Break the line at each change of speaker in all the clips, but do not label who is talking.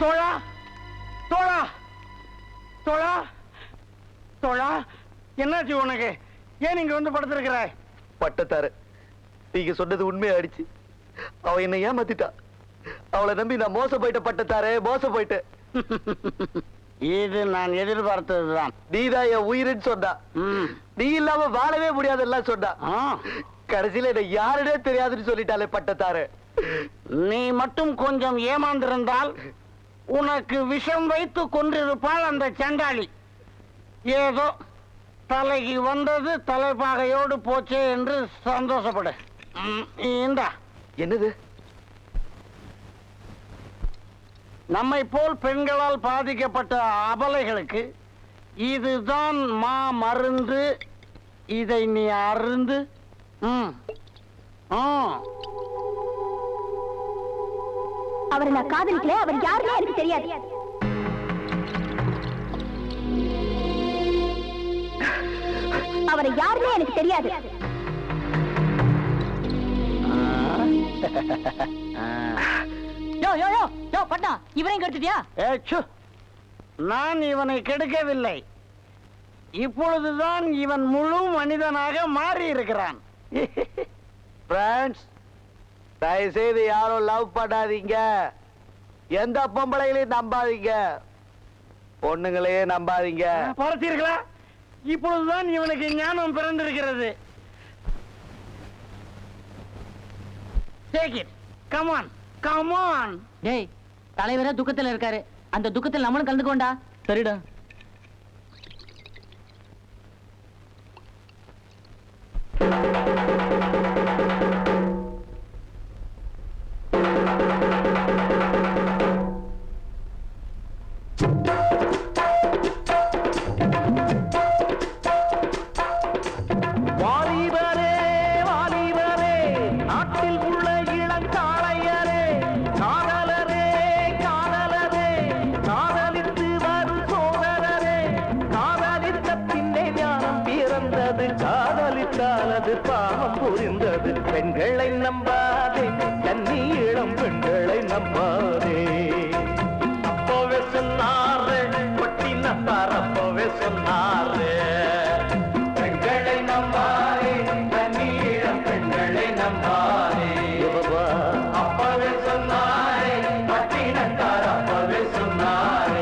தோழா தோழா தோழா தோழா, என்னாச்சு உனக்கு? ஏன் நீங்க வந்து படுத்திருக்கிற?
பட்டத்தாரு, நீங்க சொன்னது உண்மையாயிடுச்சு. அவ என்னை ஏமாத்திட்டா. அவளை நம்பி நான் மோசம் போயிட்ட பட்டத்தாரே, மோசம் போயிட்டேன்.
இது நான் எதிர்பார்த்ததுதான்.
நீதான் என் உயிரின்னு சொன்னா. நீ இல்லாம வாழவே முடியாதெல்லாம் சொன்னா. கடைசியில என்ன யாருனே தெரியாதுன்னு சொல்லிட்டாலே பட்டத்தாரு.
நீ மட்டும் கொஞ்சம் ஏமாந்திருந்தால் உனக்கு விஷம் வைத்து கொண்டிருப்பாள் அந்த சண்டாளி. ஏதோ தலைக்கு வந்தது தலைப்பாகையோடு போச்சே என்று சந்தோஷப்படு. இந்தா.
என்னது?
நம்மை போல் பெண்களால் பாதிக்கப்பட்ட அபலைகளுக்கு இதுதான் மா மருந்து. இதை நீ அருந்து.
அவரை நான் காதலிக்கல. அவர் யாருன்னு எனக்கு தெரியாது. அவரை யாருன்னு எனக்கு தெரியாது.
பட்டா, இவரையும் கெடுத்துட்டியா?
நான் இவனை கெடுக்கவில்லை. இப்பொழுதுதான் இவன் முழு மனிதனாக மாறி இருக்கிறான்.
தயவுசெய்து யாரும் லவ் பண்ணாதீங்க. எந்த பொம்பளைகளையும் நம்பாதீங்க. பொண்ணுங்களையே நம்பாதீங்க.
பார்த்தீர்களா? இப்பொழுதுதான் இவனுக்கு ஞானம் பிறந்திருக்கிறது. Take it. Come on. Come on.
டேய், தலைவரே துக்கத்துல இருக்காரு. அந்த துக்கத்தில் நம்மளும் கலந்துக்கோண்டா.
சரிடா.
பாவம் புரிந்தது. பெண்களை நம்பாதே, கன்னி இளம் பெண்களை நம்பாதே. அப்போவே சொன்னாரே, பட்டினத்தார் அப்போவே சொன்னாரே, பெண்களை நம்பாதே, கன்னி இளம் பெண்களை நம்பாதே. அப்போவே சொன்னாரே, பட்டினத்தார் அப்போவே சொன்னாரே.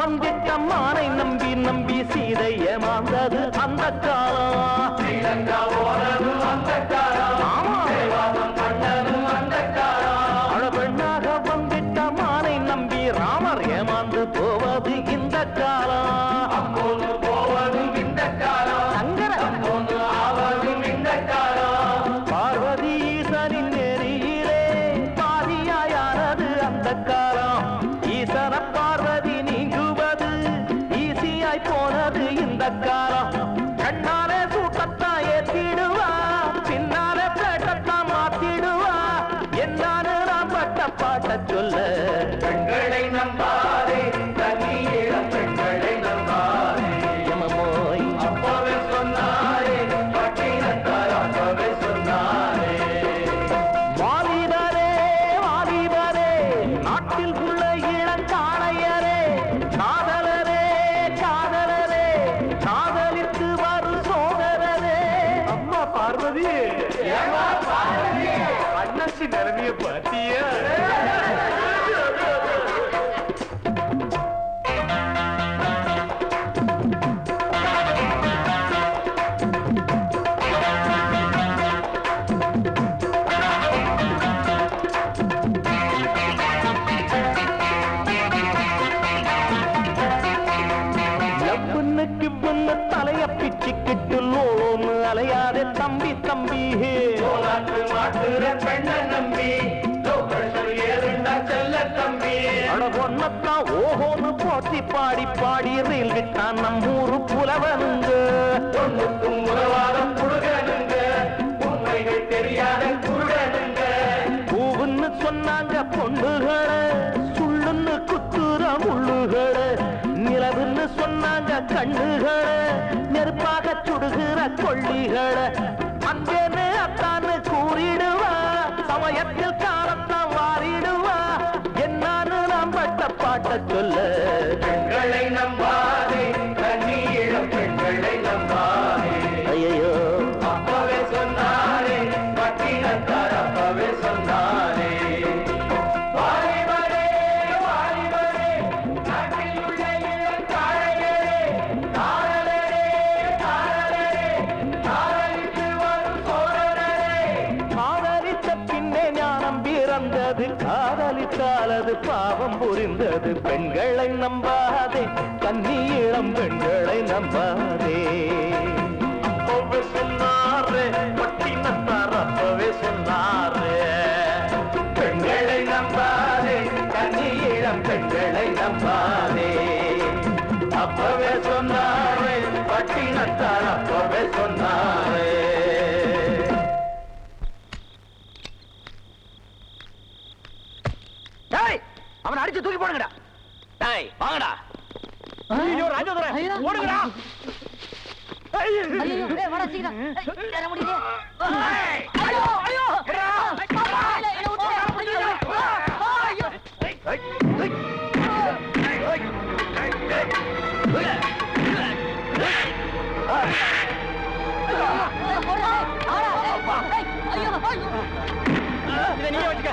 வந்திட்ட மானை நம்பி நம்பி சீதை ஏமாந்தது அந்த காலம். அந்த காலம் பண்ணது அந்த காலம். அழபெண்ணாக வந்திட்ட மானை நம்பி ராமர் ஏமாந்து போவது இந்த காலம். அப்போது போவது இந்த காலம். சங்கர அப்போது ஆவது இந்த காலம். பார்வதி ஈசனின் நெறியிலே பாதியாயானது அந்த காலம். ஈசன பார்வதி போனது இந்த காலம். கண்ணாலே சூட்டத்தான் ஏற்றிடுவா, பின்னாலே பேட்டத்தான் மாத்திடுவா. என்னான்னு நான் பட்ட பாட்ட சொல்ல. பெண்களை நம்பாதே, தண்ணீரம் பெண்களை நம்பாதே. எமமோய் அப்பவே சொன்னாரே, பட்டினத்தார் அப்பவே சொன்னாரே. வாலிபரே வாலிபரே, நாட்டில் உள்ள இளங்காளையரே, காதலரே காதலித்து வரும் சோதரரே. அம்மா பார்வதி, அண்ணாச்சி நிலைமைய பாத்தியா? தலைய பிச்சுக்கிட்டு லோலோன்னு அலையாதே தம்பி தம்பி. பெண்ண நம்பி செல்ல தம்பி. அதைத்தான் ஓஹோன்னு போட்டி பாடி பாடி ரீல் விட்டான் நம்மூரு புலவனுங்க. ஒண்ணுக்கும் உறவாதம் புழுகனுங்க, உண்மைகள் தெரியாத குருடனுங்க. பூவுன்னு சொன்னாங்க பொண்ணுகளை, சுள்ளுன்னு குத்துற முள்ளுகளை. நிலவுன்னு சொன்னாங்க கண்ணுகளை, நெருப்பாக சுடுகிற கொள்ளிகளை. அங்கேன்னு அத்தான்னு கூறிடுவா, சமயத்தில் காலத்தான் வாரிடுவா. என்னான்னு நாம் பட்ட பாட்ட சொல்ல. பெண்களை நம்பாதே, கண்ணீரம் பெண்களை நம்பாதே. ஐயோ அப்பவே சொன்னாரே, பட்டினத்தார் அப்பவே சொன்னாரே. வாலிபரே வாலிபரே, நாட்டில் உள்ள இளம் தாழையரே, தாரலரே தாரலரே, தாரலித்து வரும் சோழரே. காதலித்த பின்னே ஞானம் பிறந்தது, காதலித்தால் அது பாவம் புரிந்தது. பெண்களை நம்பாதே, கன்னி இளம் பெண்களை நம்பாதே. அப்பவே சொன்னாரே, பட்டினத்தார் அப்பவே சொன்னாரே. பெண்களை நம்பாதே, கன்னி இளம் பெண்களை நம்பாதே. அப்பவே சொன்னாரே, பட்டினத்தார் அப்பவே சொன்னாரே.
அவனை அடிச்சு தூக்கி போடுங்கடா.
டேய் வாங்கடா.
ஐயோ ராஜதுரை,
ஐயோ.
ஓடுங்கடா.
ஐயோ, ஏய், வாடா சீக்கிரம். ஏய், ஏற முடியலையே.
ஐயோ ஐயோ
பாப்பா, என்னை விட்டு ஏற முடியலையே. ஐயோ. போடா, ஆடா, ஏய், ஐயோ, ஐயோ.
இதை நீயே வச்சுக்க.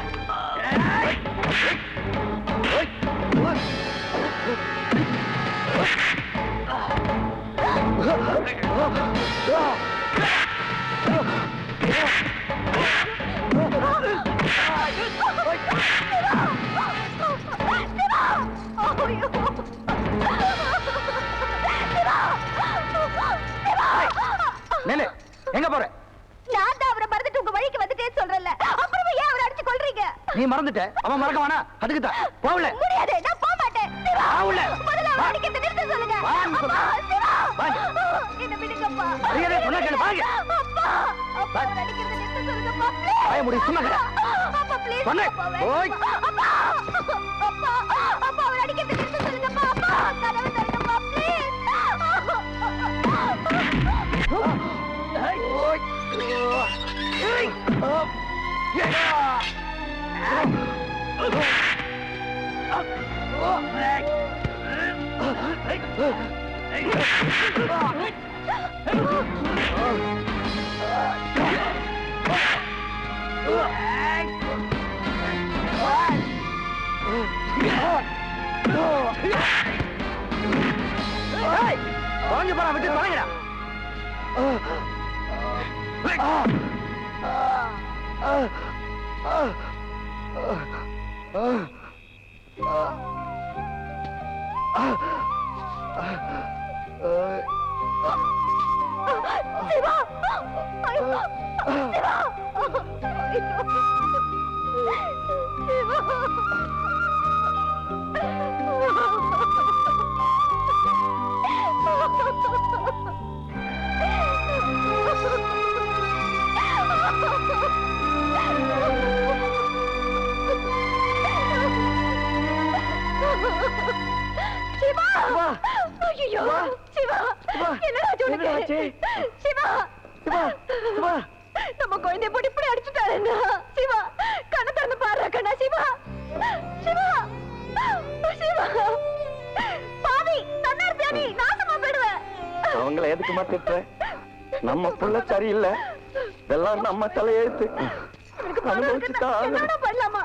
நெல்லு, எங்க போற?
நான் தான் அவரை மறந்துட்டு உங்க வழிக்கு வந்துட்டேன்னு சொல்றேன்ல, அப்புறமா ஏன் அவரை அடிச்சு கொல்றீங்க?
நீ மறந்துட்ட, அவன் மறக்க வேணா. அதுக்குதான் போகல.
முடியாது, நான் போக மாட்டேன். சிவா,
ஆவுல.
முதல்ல அவரை அடிக்கிறதை நிறுத்த சொல்லுங்க.
வான்னு சொல்லு.
அப்பா, சிவா.
வாங்க.
என்னை விடுங்கப்பா.
மரியாதையா சொன்னா கேளு, வாங்க.
அப்பா, அப்பா, அவரை அடிக்கிறதை நிறுத்த சொல்லுங்கப்பா, please.
வாய மூடி, சும்மா கிட.
அப்பா, please,
சொன்னேன்.
அப்பா, வேண்டாம்.
ஓய்.
அப்பா, அப்பா, அப்பா, அவரை அடிக்கிறதை நிறுத்த சொல்லுங்கப்பா. அப்பா, கதவை திறங்கப்பா, please.
வாங்க போறா, விட்டு தொலைங்கடா.
சிவா! ஐயோ! சிவா! ஐயோ! சிவா! சிவா! ஐயோ! சிவா! என்னடா உனக்கு? சிவா!
சிவா,
நம்ம குழந்தைய போட்டு இப்படி அடிச்சுட்டாருன்னா சிவா, கண்ணை திறந்து பாரு கண்ணா. சிவா! சிவா! சிவா! பாவி, தன்னார்த்தியா நீ, நாசமா போயிடுவேன்.
அவங்கள எதுக்குமா திட்டுற? நம்ம புள்ள சரியில்லை, இதெல்லாம் நம்ம தலையெழுத்து.
எனக்கு பணம் இருக்குன்னா என்னடா பண்ணலாமா?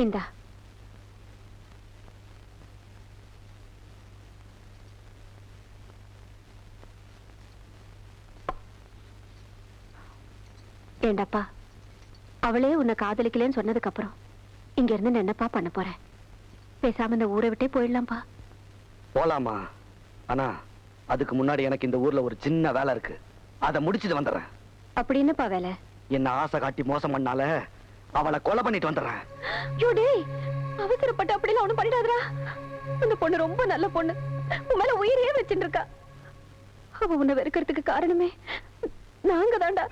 இந்தா. ஏண்டாப்பா, அவளே உன்னை காதலிக்கலன்னு சொன்னதுக்கு அப்புறம் இங்க இருந்து என்னப்பா பண்ண போற? பேசாம இந்த ஊரை விட்டே போயிடலாம்ப்பா.
போலாமா? ஆனா அதுக்கு முன்னாடி எனக்கு இந்த ஊர்ல ஒரு சின்ன வேலை இருக்கு, அதை முடிச்சிட்டு வந்துடுறேன்.
அப்படி என்னப்பா வேலை?
என்ன ஆசை காட்டி மோசம் பண்ணால அவளை கொலை பண்ணிட்டு வந்துடுறேன்.
அவசரப்பட்டு அப்படிலாம் ஒண்ணும் பண்ணிடாதடா. அந்த பொண்ணு ரொம்ப நல்ல பொண்ணு, உன் மேல உயிரையே வச்சுட்டு இருக்கா. அவ உன்னை வெறுக்கிறதுக்கு காரணமே நாங்க தான்டா.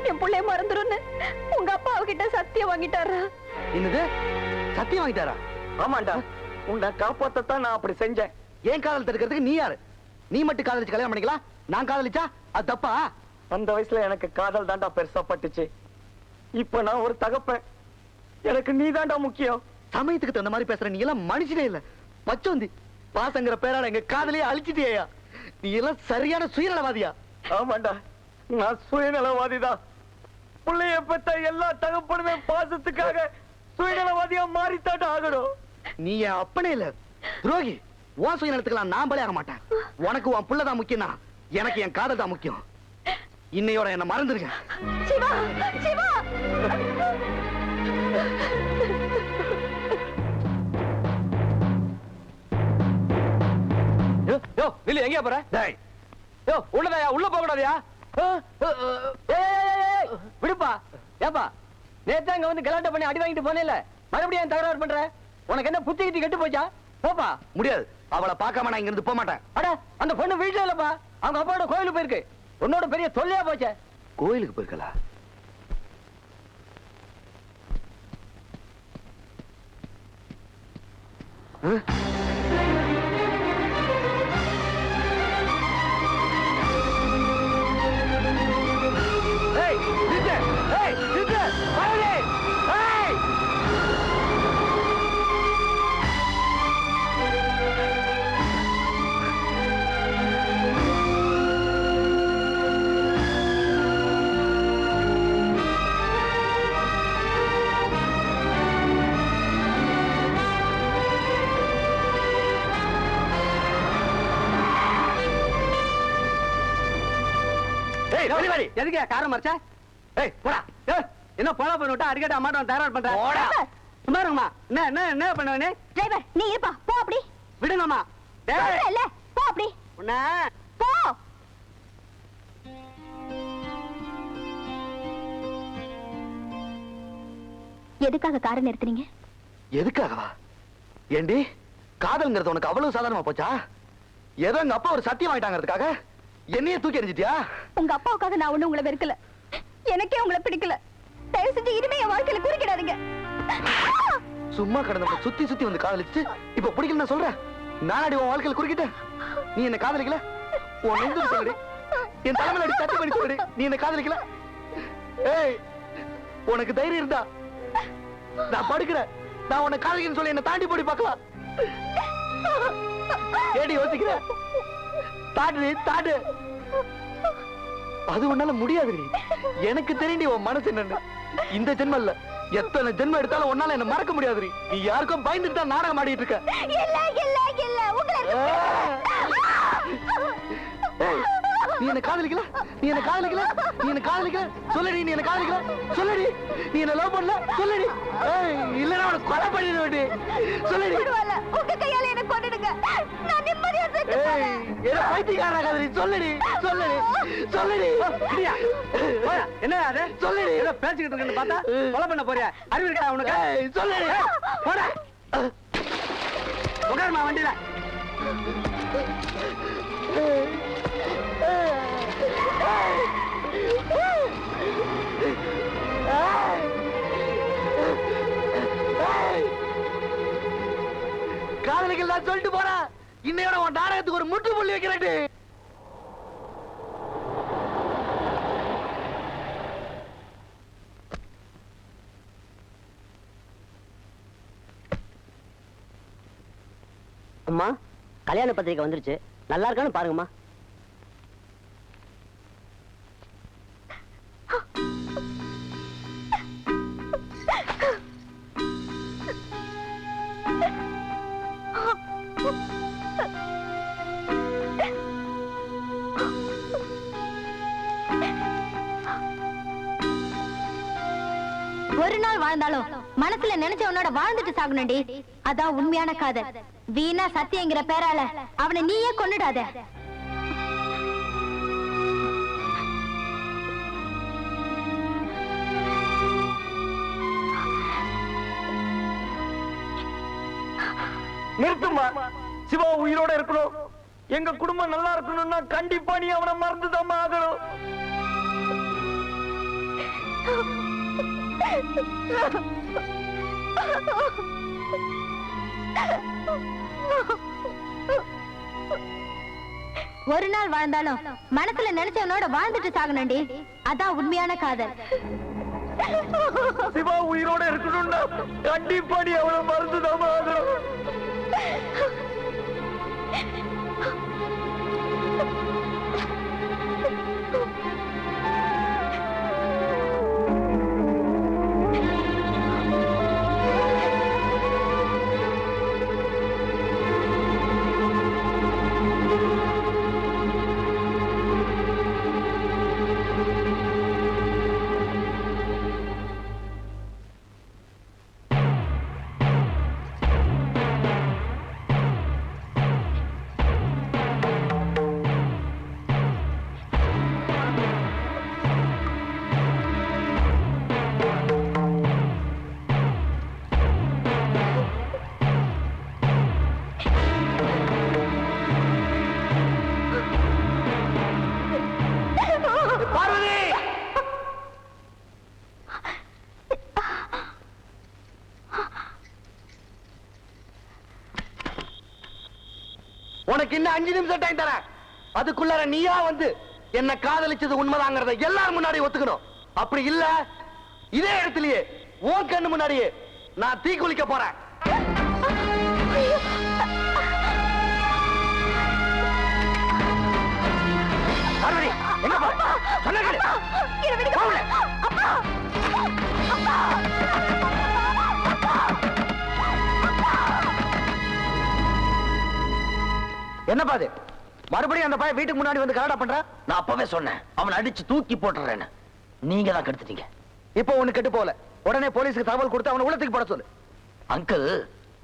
என் பிள்ளைய மறந்துருன்னு உங்க அப்பா அவகிட்ட சத்தியம் வாங்கிட்டாரா?
என்னது சத்தியம் வாங்கிட்டாரா?
ஆமாண்டா, உன்னை காப்பாத்தத்தான் நான் அப்படி செஞ்சேன்.
ஏன் காதல் தடுக்கிறதுக்கு நீ யாரு? நீ மட்டும் காதலிச்சு கல்யாணம் பண்ணிக்கலாம், நான் காதலிச்சா அது தப்பா?
அந்த வயசுல எனக்கு காதல் தாண்டா பெருசா பட்டுச்சு. இப்ப நான் ஒரு தகப்பன், எனக்கு நீ தாண்டா முக்கியம்.
சமயத்துக்கு தகுந்த மாதிரி பேசுற நீ எல்லாம் மனுஷனே இல்ல, பச்சோந்தி. பாசங்கிற பேரால எங்க காதலையே அழிச்சிட்டியா? நீ எல்லாம் சரியான சுயநலவாதியா?
ஆமாண்டா, நான் சுயநலவாதிதான். பிள்ளைய பெத்த எல்லா தகப்பனுமே பாசத்துக்காக சுயநலவாதியா மாறித்தாண்டா ஆகணும்.
நீ என் அப்பனே இல்ல, துரோகி. உன் சுயநலத்துக்கெல்லாம் நான் பலியாக மாட்டேன். உனக்கு உன் புள்ளதான் முக்கியம், எனக்கு என் காதல் தான் முக்கியம். இன்னையோட என்ன மறந்துருங்க.
சிவா, சிவா.
யோ நில்லு, எங்கயா போற?
டேய்,
யோ உள்ளதாயா, உள்ள போக கூடாதயா? விடுப்பா. ஏப்பா, நேத்து அங்க வந்து கலாட்டா பண்ணி அடி வாங்கிட்டு போனேல, மறுபடியும் ஏன் தகராறு பண்ற? உனக்கு என்ன புத்தி கிட்டி கெட்டு போச்சா? போப்பா.
முடியாது. அவளை பார்க்காம நான் இங்க இருந்து போக மாட்டேன்.
அட, அந்த பொண்ணு வீட்டுல இல்லப்பா, அவங்க அப்பாவோட கோயிலுக்கு போயிருக்கு. உன்னோட பெரிய தொல்லையா போச்சே.
கோயிலுக்கு போயிருக்கலா?
ஏய், நிறுத்து. ஏய், நிறுத்து. வாடி. ஏய். எதுக்கு காரம் மறைச்சா?
ஏய், போடா.
என்ன போல பண்ணிட்டா அடிக்கடி அம்மாட்ட தயார் பண்ற?
போடா.
சும்மா இருங்கம்மா. என்ன பண்ணுவனே?
டிரைவர், நீ இருப்பா. போ அப்படி.
விடுங்கம்மா.
சொல்றேன் இல்ல, போ அப்படி.
உன்ன
போ. எதுக்காக காரை நிறுத்துறீங்க?
எதுக்காகவா? ஏண்டி, காதல்ங்கிறது உனக்கு அவ்வளவு சாதாரணமா போச்சா? ஏதோ எங்க அப்பா ஒரு சத்தியம் வாங்கிட்டாங்கிறதுக்காக என்னையே தூக்கி எறிஞ்சிட்டியா?
உங்க அப்பாவுக்காக நான் ஒண்ணு உங்களை வெறுக்கல, எனக்கே உங்களை பிடிக்கல. தயவு செஞ்சு இனிமே என் வாழ்க்கையில குறுக்கிடாதீங்க.
சும்மா கடந்த சுத்தி சுத்தி வந்து காதலிச்சு இப்ப பிடிக்கல நான் சொல்றேன். நானடி உன் வாழ்க்கையில குறுக்கிட்டேன்? நீ என்ன காதலிக்கல? உன் நெஞ்சு சொல்லடி, என் தலைமையில அடி தட்டி பண்ணி சொல்லடி, நீ என்ன காதலிக்கல? ஏய், உனக்கு தைரியம் இருந்தா நான் படுக்கிறேன், நான் உன்னை காதலிக்கன்னு சொல்லி என்ன தாண்டி போடி பார்க்கலாம். ஏடி யோசிக்கிற? தாடு தாடு. அது உன்னால முடியாது. எனக்கு தெரியும் உன் மனசு என்னன்னு. இந்த ஜென்மம் இல்ல, எத்தனை ஜென்மம் எடுத்தாலும் உன்னால என்ன மறக்க முடியாது. நீ யாருக்கும் பயந்துட்டு தான் நாடகம் ஆடிட்டு இருக்க. நீ என்ன காதலிக்கல? நீ என்ன காதலிக்கல? நீ என்ன காதலிக்கல? சொல்லடி, நீ என்ன காதலிக்கல? சொல்லடி, நீ என்ன லவ் பண்ணல? சொல்லடி. ஏய், இல்லனா உன்னை கொலை பண்ணிடுவேடி. சொல்லடி.
உங்க கையால என்ன கொன்னுடுங்க, நான் நிம்மதியா செத்து
ஏய், என்ன பைத்தியக்காரனா காதலி? சொல்லடி, சொல்லடி, சொல்லடி.
என்ன அது?
சொல்லடி.
ஏதோ பேசிக்கிட்டு இருக்கேன்னு பார்த்தா கொலை பண்ண போறியா? அறிவு இருக்கா உனக்கு?
ஏய், சொல்லடி.
போடா. உட்காருமா வண்டியில.
காதலிகள் நான் சொல்லிட்டு போறேன். இன்னையோட உன் நாடகத்துக்கு ஒரு முற்றுப்புள்ளி வைக்கிறேன்.
அம்மா, கல்யாண பத்திரிக்கை வந்துருச்சு, நல்லா இருக்கான்னு பாருங்கம்மா.
ஒரு நாள் வாழ்ந்தாலும் மனசுல நினைச்சவனோட வாழ்ந்துட்டு சாகணும்டி. அதான் உண்மையான காதல். வீணா சத்தியங்கிற பேரால அவனை நீயே கொன்னுடாத.
நிறுத்துமா. சிவா உயிரோட இருக்கணும், எங்க குடும்பம் நல்லா இருக்கணும்னா கண்டிப்பா நீ அவனை மறந்துதான் ஆகணும்.
ஒரு நாள் வாழ்ந்தாலும் மனசுல நினைச்சவனோட வாழ்ந்துட்டு சாகணும்டி, அதான் உண்மையான காதல்.
சிவா உயிரோட இருக்கணும்னா கண்டிப்பா நீ அவனை மறந்துதான் ஆகணும்.
உனக்கு இன்னும் 5 நிமிஷம் டைம் தரேன். அதுக்குள்ளார நீயா வந்து என்ன காதலிச்சது உண்மைதாங்கிறத எல்லாரும் முன்னாடி ஒத்துக்கணும். அப்படி இல்ல இதே இடத்துலயே உன் கண்ணு முன்னாடியே நான் தீ குளிக்க போறேன். எங்க போற? சொன்ன கேளு. போகல. என்ன பாது மறுபடியும் அந்த பையன் வீட்டுக்கு முன்னாடி வந்து கலாட்டா பண்ற?
நான் அப்பவே சொன்னேன் அவனை அடிச்சு தூக்கி போட்டுறேன்னு. நீங்க தான் கெடுத்துட்டீங்க.
இப்போ ஒண்ணு கெட்டு போல. உடனே போலீஸ்க்கு தகவல் கொடுத்து அவனை உள்ளத்துக்கு போட சொல்லு.
அங்கிள்,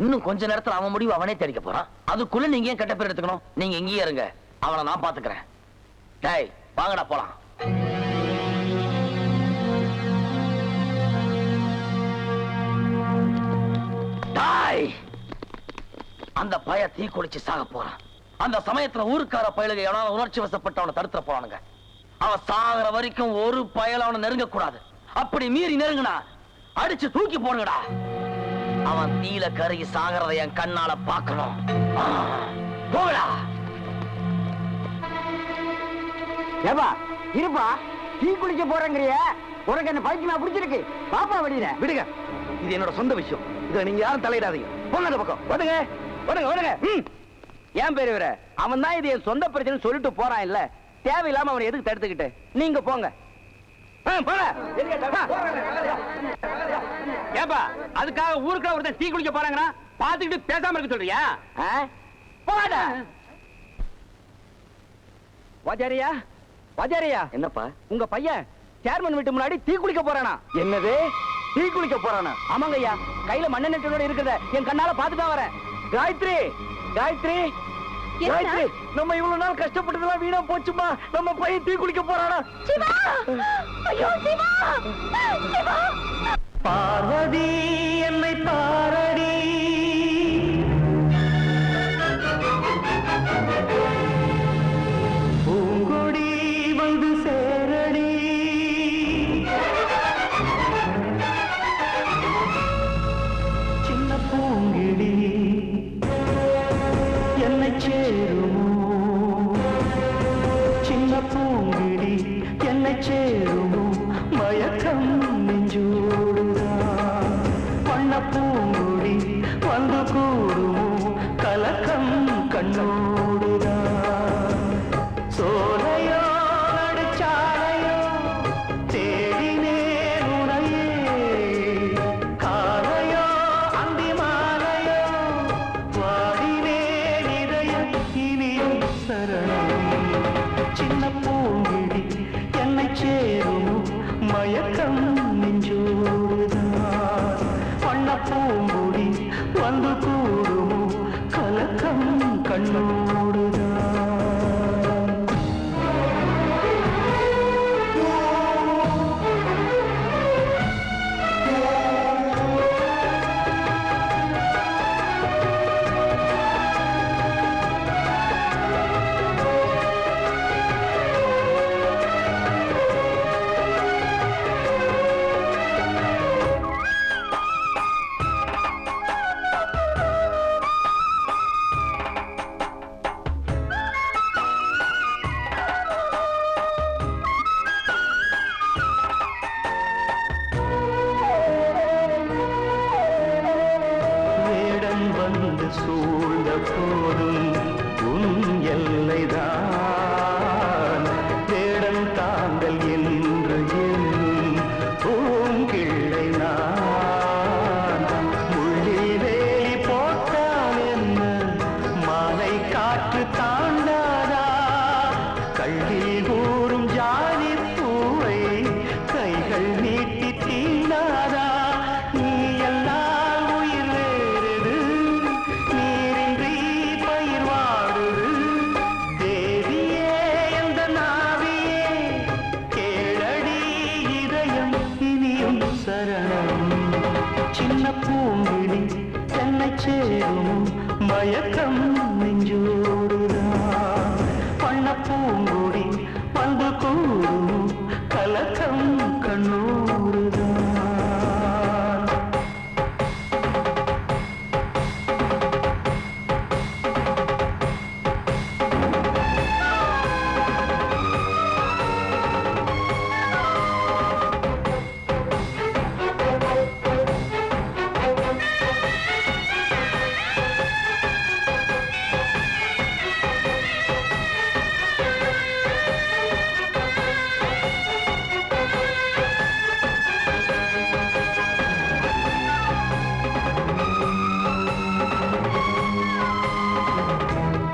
இன்னும் கொஞ்ச நேரத்துல அவன் முடிவு அவனே தேடிக்க போறான். அதுக்குள்ள நீங்க ஏன் கெட்ட பேர் எடுத்துக்கணும்? நீங்க எங்கேயே இருங்க, அவனை நான் பாத்துக்கிறேன். டேய் வாங்கடா போலாம். டேய், அந்த பய தீ குளிச்சு சாக போறான். அந்த சமயத்துல ஊருக்கார பயலுக எவனால உணர்ச்சி வசப்பட்டு அவனை தடுத்துற போறானுங்க. அவன் சாகிற வரைக்கும் ஒரு பயல அவனை நெருங்க கூடாது. அப்படி மீறி நெருங்கினா அடிச்சு தூக்கி போடுங்கடா. அவன் தீல கருகி சாகிறத என் கண்ணால பார்க்கணும். போகடா.
ஏப்பா இருப்பா, டீ குளிக்க போறேங்கிறிய, உனக்கு என்ன பைத்தியமா பிடிச்சிருக்கு? பாப்பா வெளியில
விடுங்க, இது என்னோட சொந்த விஷயம். இதை நீங்க யாரும் தலையிடாதீங்க. போங்க அந்த பக்கம்.
ஓடுங்க ஓடுங்க ஓடுங்க. ஏன் பெரியவர, அவன் தான் இது என் சொந்த பிரச்சனை சொல்லிட்டு போறான் இல்ல, தேவையில்லாம அவனை எதுக்கு தடுத்துக்கிட்டு? நீங்க போங்க. ஏப்பா அதுக்காக ஊருக்குள்ள ஒருத்தன் டீ குளிக்க போறாங்கன்னா பாத்துக்கிட்டு பேசாம இருக்க சொல்றியா? போடா. வாஜாரியா வாஜாரியா,
என்னப்பா?
உங்க பையன் சேர்மன் வீட்டு முன்னாடி டீ குளிக்க போறானா?
என்னது? டீ குளிக்க போறானா?
ஆமாங்க ஐயா, கையில மண்ணெண்ணெய் நெட்டோட இருக்கிறத என் கண்ணால பாத்துதான் வரேன். காயத்ரி காயத்ரி காயத்ரி, நம்ம இவ்வளவு நாள் கஷ்டப்பட்டதெல்லாம் வீணா போச்சுமா. நம்ம பையன் டீ குளிக்க போறானா?
சிவா! ஐயோ சிவா! சிவா!
பார்வதி என்னை பாரடி, பூங்கொடி வந்து சேரடி, சின்ன பூங்கிடி என்னை சேருமோ, சின்ன பூங்கிடி என்னை சேருமோ, மயக்கம் நெஞ்சோடுதான், வண்ண பூங்குடி வந்து கூடுமோ, கலக்கம் கண்ணோடுதான், சோலையோ நடுச்சாலையோ தேடினேன் உனையே, காலையோ அந்தி மாலையோ வாடினேன் இதயம் இனியும் சரணம், சின்ன பூங்கிடி என்னை சேருமோ, மயக்கம் நெஞ்சோடுதான், வண்ண பூங்குடி வந்து கூடுமோ, கலக்கம் கண்ணோடுதான்.
சூழ்ந்த போதும் உன் எல்லைதான் வேடம் தாங்கள் என்று எண்ணும் பூங்கிள்ளை நான் முள்ளில் வேலி போட்டால் என்ன மாலை காற்று தாண்டாதா கள்ளில் ஊறும் ஜாதி பூவை கைகள் நீட்டி தீண்டாதா நீ எல்லாம் உயிர் வேறுது நீரின்றி பயிர் வாடுது தேவியே எந்த நாவியே கேளடி இதயம் இனியும் சரணம் சின்ன பூங்கிழி என்னை சேரும் மயக்கம் நெஞ்சோடுதான் பண்ண பூங்குடி வந்து கூடும் கலக்கம் கண்ணூடுதான்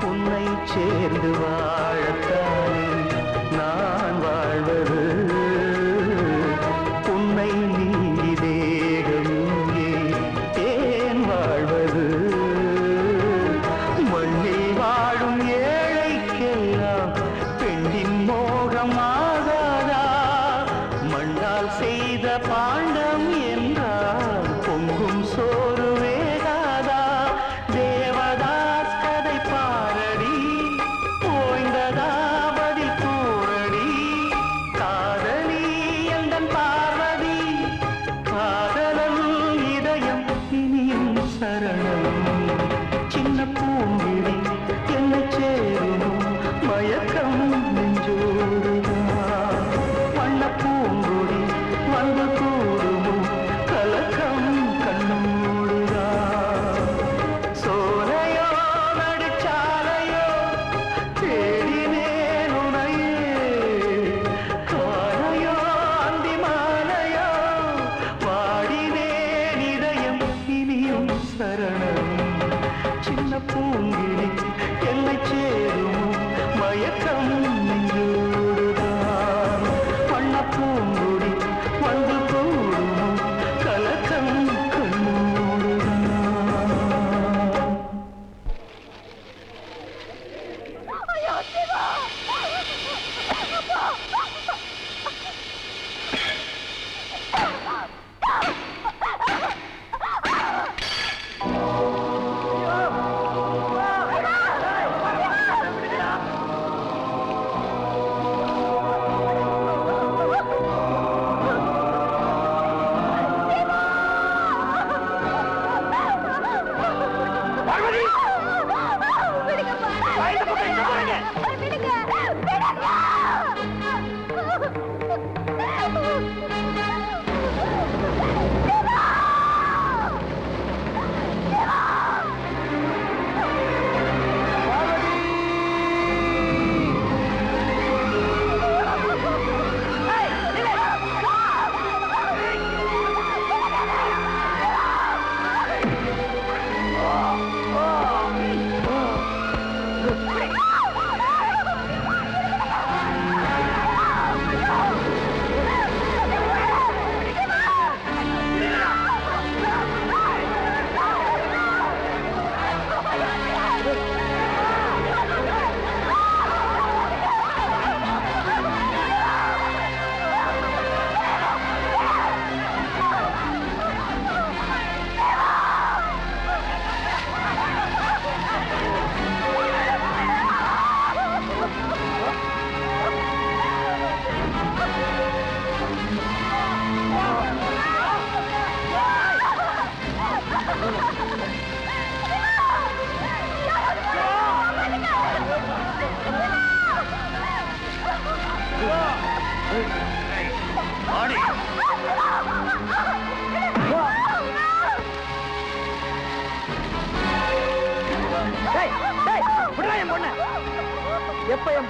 உன்னை சேர்ந்து வாழத்தானே நான் வாழ்வது உன்னை நீங்கி தேகம் இங்கே ஏன் வாழ்வது மண்ணில் வாழும் ஏழைக்கெல்லாம் பெண்ணின் மோகமாகாதா மண்ணால் செய்த பாண்டம் என்றால் பொங்கும் சோறு வேகாதா தேவதாஸ் கதை பாரடி ஓய்ந்ததா பதில் கூறடி காதலி எந்தன் பார்வதி காதலன் இதயம் இனியும் சரணம் சின்ன பூங்கிழி என்னை சேரும் மயக்கம் நெஞ்சோடுதான் வண்ண பூங்குடி வந்து கூடுமோ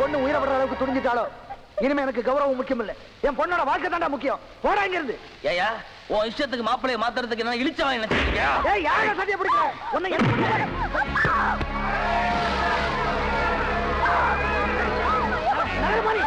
பொண்ணு உயிரை விடுற அளவுக்கு துணிஞ்சிட்டாலோ இனிமே எனக்கு கௌரவம் முக்கியம் இல்ல, என் பொண்ணோட வாழ்க்கை தாண்டா முக்கியம். போடா இங்க இருந்து.
ஏயா உன் இஷ்டத்துக்கு மாப்பிளைய மாத்துறதுக்கு என்ன இழிச்சவன் நினைச்சிருக்கியா?
ஏய் யார சத்திய பிடிக்கிற உன்னை என்ன பண்ண? நரமணி